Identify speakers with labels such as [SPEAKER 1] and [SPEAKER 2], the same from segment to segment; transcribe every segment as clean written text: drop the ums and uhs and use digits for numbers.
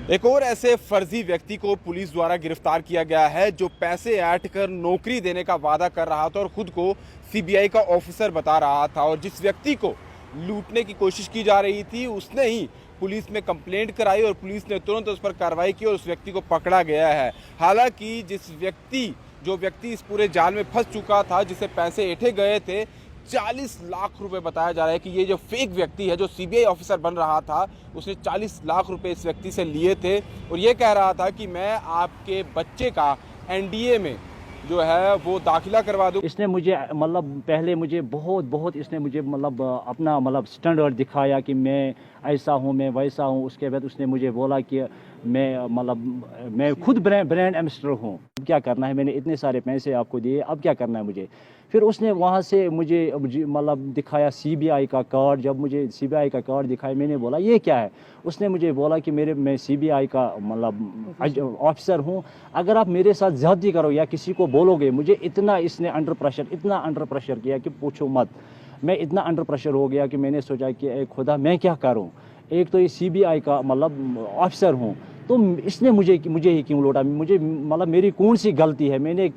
[SPEAKER 1] एक और ऐसे फर्जी व्यक्ति को पुलिस द्वारा गिरफ्तार किया गया है जो पैसे ऐंठ कर नौकरी देने का वादा कर रहा था और खुद को सीबीआई का ऑफिसर बता रहा था। और जिस व्यक्ति को लूटने की कोशिश की जा रही थी उसने ही पुलिस में कंप्लेंट कराई और पुलिस ने तुरंत उस पर कार्रवाई की और उस व्यक्ति को पकड़ा गया है। हालांकि जो व्यक्ति इस पूरे जाल में फंस चुका था, जिसे पैसे ऐंठे गए थे, 40 लाख रुपए बताया जा रहा है कि ये जो फेक व्यक्ति है जो सीबीआई ऑफिसर बन रहा था, उसने 40 लाख रुपए इस व्यक्ति से लिए थे और ये कह रहा था कि मैं आपके बच्चे का एनडीए में जो है वो दाखिला करवा दूं।
[SPEAKER 2] इसने मुझे पहले मुझे बहुत इसने मुझे अपना स्टैंडर्ड दिखाया कि मैं ऐसा हूँ, मैं वैसा हूँ। उसके बाद उसने मुझे बोला कि मैं खुद ब्रांड एम्बेसडर हूँ। अब क्या करना है, मैंने इतने सारे पैसे आपको दिए, अब क्या करना है मुझे। फिर उसने वहाँ से मुझे दिखाया सीबीआई का कार्ड। जब मुझे सीबीआई का कार्ड दिखाया, मैंने बोला ये क्या है। उसने मुझे बोला कि मैं सीबीआई का ऑफिसर हूँ, अगर आप मेरे साथ ज्यादती करो या किसी को बोलोगे, मुझे इसने इतना अंडर प्रेशर किया कि पूछो मत। मैं इतना अंडर प्रेशर हो गया कि मैंने सोचा कि खुदा मैं क्या करूँ। एक तो ये सीबीआई का ऑफिसर हूँ, तो इसने मुझे ही क्यों लौटा। मुझे मेरी कौन सी गलती है। मैंने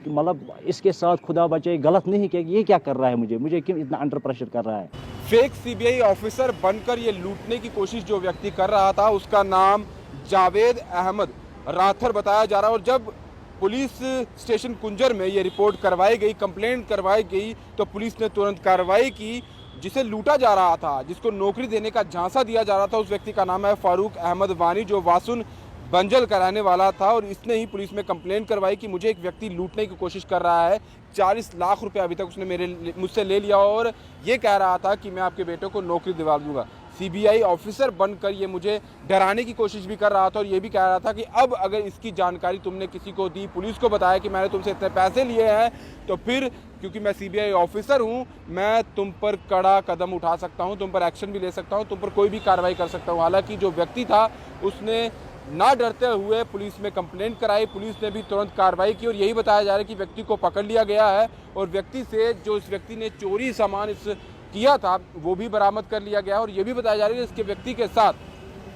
[SPEAKER 2] इसके साथ खुदा बचे गलत नहीं किया। ये क्या कर रहा है, मुझे क्यों इतना अंडर प्रेशर कर रहा है।
[SPEAKER 1] फेक सीबीआई ऑफिसर बनकर ये लूटने की कोशिश जो व्यक्ति कर रहा था उसका नाम जावेद अहमद राथर बताया जा रहा है। और जब पुलिस स्टेशन कुंजर में ये रिपोर्ट करवाई गई, कंप्लेंट करवाई गई, तो पुलिस ने तुरंत कार्रवाई की। जिसे लूटा जा रहा था, जिसको नौकरी देने का झांसा दिया जा रहा था, उस व्यक्ति का नाम है फारूक अहमद वानी, जो वासुन बंजल का रहने वाला था। और इसने ही पुलिस में कंप्लेंट करवाई कि मुझे एक व्यक्ति लूटने की कोशिश कर रहा है। 40 लाख रुपए अभी तक उसने मुझसे ले लिया और ये कह रहा था कि मैं आपके बेटे को नौकरी दिलवा दूंगा। सीबीआई ऑफिसर बनकर ये मुझे डराने की कोशिश भी कर रहा था और ये भी कह रहा था कि अब अगर इसकी जानकारी तुमने किसी को दी, पुलिस को बताया कि मैंने तुमसे इतने पैसे लिए हैं, तो फिर क्योंकि मैं सीबीआई ऑफिसर हूं, मैं तुम पर कड़ा कदम उठा सकता हूं, तुम पर एक्शन भी ले सकता हूं, तुम पर कोई भी कार्रवाई कर सकता हूं। हालांकि जो व्यक्ति था उसने ना डरते हुए पुलिस में कंप्लेंट कराई, पुलिस ने भी तुरंत कार्रवाई की और यही बताया जा रहा है कि व्यक्ति को पकड़ लिया गया है और व्यक्ति से इस व्यक्ति ने चोरी सामान किया था वो भी बरामद कर लिया गया है। और ये भी बताया जा रहा है कि इसके व्यक्ति के साथ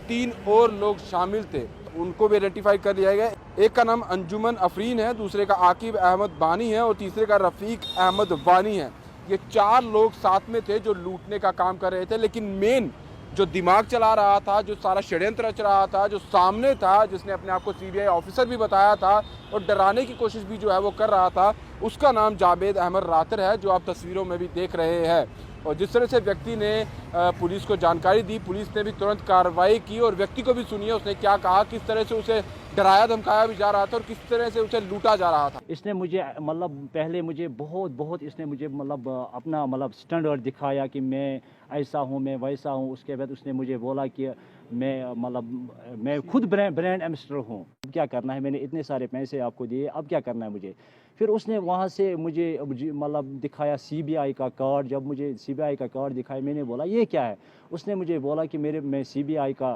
[SPEAKER 1] 3 और लोग शामिल थे, उनको भी आइडेंटिफाई कर लिया गया। एक का नाम अंजुमन अफरीन है, दूसरे का आकिब अहमद बानी है और तीसरे का रफीक अहमद वानी है। ये 4 लोग साथ में थे जो लूटने का काम कर रहे थे, लेकिन मेन जो दिमाग चला रहा था, जो सारा षड्यंत्र रच रहा था, जो सामने था, जिसने अपने आप को सीबीआई ऑफिसर भी बताया था और डराने की कोशिश भी जो है वो कर रहा था, उसका नाम जावेद अहमद राथर है, जो आप तस्वीरों में भी देख रहे हैं। और जिस तरह से व्यक्ति ने पुलिस को जानकारी दी, पुलिस ने भी तुरंत कार्रवाई की और व्यक्ति को भी सुनिए उसने क्या कहा, किस तरह से उसे डराया धमकाया भी जा रहा था और किस तरह से उसे लूटा जा रहा था।
[SPEAKER 2] इसने मुझे पहले मुझे बहुत इसने मुझे अपना स्टैंडर्ड दिखाया कि मैं ऐसा हूँ, मैं वैसा हूँ। उसके बाद उसने मुझे बोला कि मैं खुद ब्रांड एम्बेसडर हूँ। अब क्या करना है, मैंने इतने सारे पैसे आपको दिए, अब क्या करना है मुझे। फिर उसने वहाँ से मुझे दिखाया सीबीआई का कार्ड। जब मुझे सीबीआई का कार्ड दिखाया, मैंने बोला ये क्या है। उसने मुझे बोला कि मैं सीबीआई का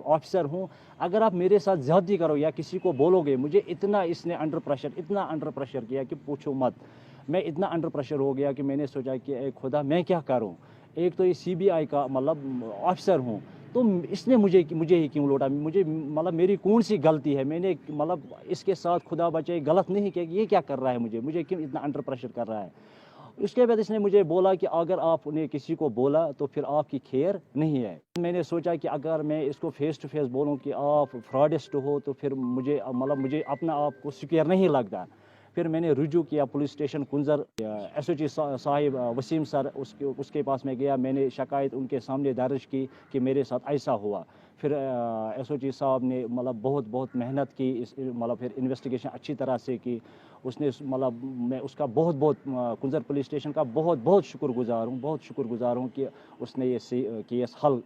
[SPEAKER 2] ऑफिसर हूँ, अगर आप मेरे साथ ज्यादती करो या किसी को बोलोगे, मुझे इसने इतना अंडर प्रेशर किया कि पूछो मत। मैं इतना अंडर प्रेशर हो गया कि मैंने सोचा कि खुदा मैं क्या करूँ। एक तो ये सीबीआई का ऑफिसर हूँ, तो इसने मुझे ही क्यों लौटा। मुझे मेरी कौन सी गलती है। मैंने इसके साथ खुदा बचे गलत नहीं किया। ये क्या कर रहा है, मुझे क्यों इतना अंडर प्रेशर कर रहा है। उसके बाद इसने मुझे बोला कि अगर आपने किसी को बोला तो फिर आपकी खैर नहीं है। मैंने सोचा कि अगर मैं इसको फेस टू फेस बोलूं कि आप फ्रॉडिस्ट हो, तो फिर मुझे अपना आप को सिक्योर नहीं लगता। फिर मैंने रुजू किया पुलिस स्टेशन कुंजर, एसओजी साहिब वसीम सर, उसके पास में गया। मैंने शिकायत उनके सामने दर्ज की कि मेरे साथ ऐसा हुआ। फिर एसओजी साहब ने बहुत मेहनत की, फिर इन्वेस्टिगेशन अच्छी तरह से की उसने। मैं उसका बहुत कुंजर पुलिस स्टेशन का बहुत शुक्रगुजार हूँ कि उसने ये केस हल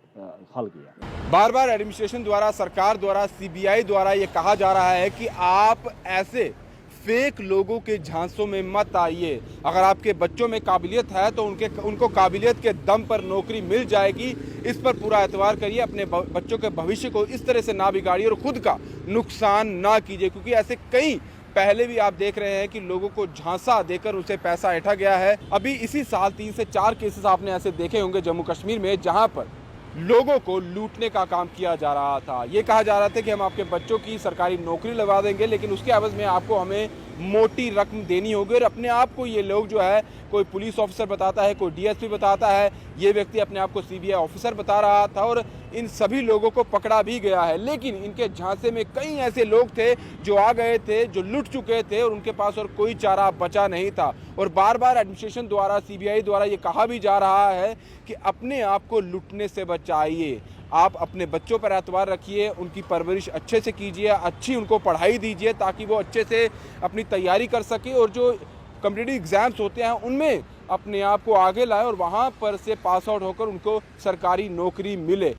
[SPEAKER 2] किया।
[SPEAKER 1] बार बार एडमिनिस्ट्रेशन द्वारा, सरकार द्वारा, सीबीआई द्वारा ये कहा जा रहा है कि आप ऐसे फेक लोगों के झांसों में मत आइए। अगर आपके बच्चों में काबिलियत है तो उनको काबिलियत के दम पर नौकरी मिल जाएगी। इस पर पूरा एतबार करिए, अपने बच्चों के भविष्य को इस तरह से ना बिगाड़िए और खुद का नुकसान ना कीजिए, क्योंकि ऐसे कई पहले भी आप देख रहे हैं कि लोगों को झांसा देकर उसे पैसा ऐंठा गया है। अभी इसी साल 3 से 4 केसेस आपने ऐसे देखे होंगे जम्मू कश्मीर में, जहां पर लोगों को लूटने का काम किया जा रहा था। ये कहा जा रहा था कि हम आपके बच्चों की सरकारी नौकरी लगा देंगे, लेकिन उसके एवज में आपको हमें मोटी रकम देनी होगी। और अपने आप को ये लोग जो है, कोई पुलिस ऑफिसर बताता है, कोई डीएसपी बताता है, ये व्यक्ति अपने आप को सीबीआई ऑफिसर बता रहा था और इन सभी लोगों को पकड़ा भी गया है। लेकिन इनके झांसे में कई ऐसे लोग थे जो आ गए थे, जो लुट चुके थे और उनके पास और कोई चारा बचा नहीं था। और बार बार एडमिनिस्ट्रेशन द्वारा, सीबीआई द्वारा ये कहा भी जा रहा है कि अपने आप को लुटने से बचाइए। आप अपने बच्चों पर एतबार रखिए, उनकी परवरिश अच्छे से कीजिए, अच्छी उनको पढ़ाई दीजिए ताकि वो अच्छे से अपनी तैयारी कर सके और जो कॉम्पिटिटिव एग्जाम्स होते हैं उनमें अपने आप को आगे लाए और वहाँ पर से पास आउट होकर उनको सरकारी नौकरी मिले।